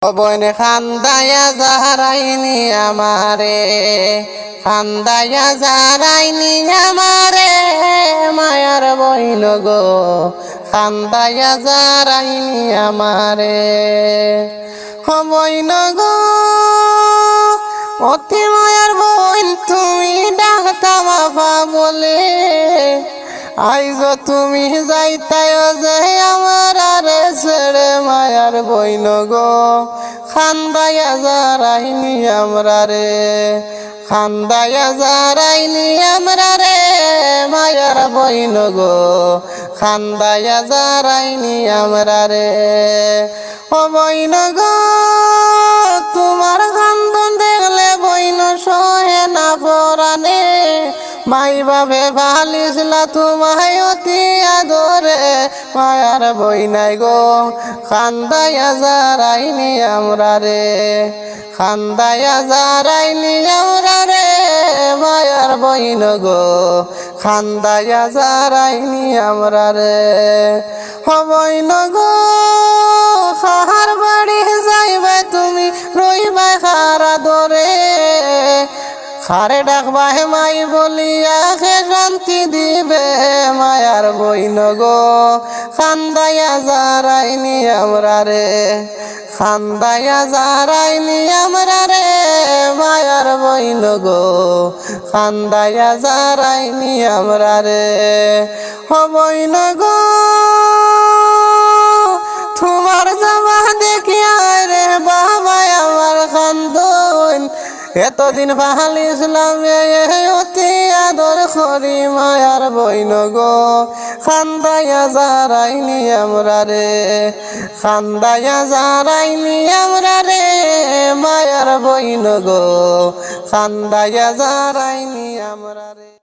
বন খান্দায়া জারাইনি আমারে, খান্দায়া জারাইনি আমারে, মায়ার বইন গো খান্দায়া জারাইনি আমারে। বইন গো অতি মায়ার বইন তুমি ডাকতা বাবা বলে, আইজ তুমি যাইতায় যে আমার আরে ছেড়ে মায়ার বইন গো খান্দায়া জারাইনি আমরা রে, খান্দায়া জারাইনি আমরা রে, মায়ার বইন গো খান্দায়া জারাইনি আমরা রে। ও বইন গো তোমার কান্দন দেখলে বইন সহে না পরানে, মাই বাবে ভালিসলা তোমায় অতি আদরে, মায়ার বইনাই গো খান্দায়া জারাইনি আমরা রে, খান্দায়া জারাইনি আমরা রে, মায়ার বইন গো খান্দায়া জারাইনি আমরা রে। বইন গো খাহার বাড়ি যাইবে তুমি রইবা খারা দরে, খারে ডাকবা হে মাই বলিয়া হে শান্তি দিবে, মায়ার বইন গো খান্দায়া জারাইনি আমরা রে, খান্দায়া জারাইনি আমরা রে, মায়ার বইন গো খান্দায়া জারাইনি আমরা রে। বইন গো তোমার জামা দেখিয়া রে বাবা আমার খান্দন, এতদিন ভালিসলাম অতি আদর করি, মায়ার বইন গো খান্দায়া জারাইনি আমরা রে, খান্দায়া জারাইনি আমরা রে, মায়ার বইন গো খান্দায়া জারাইনি আমরা রে।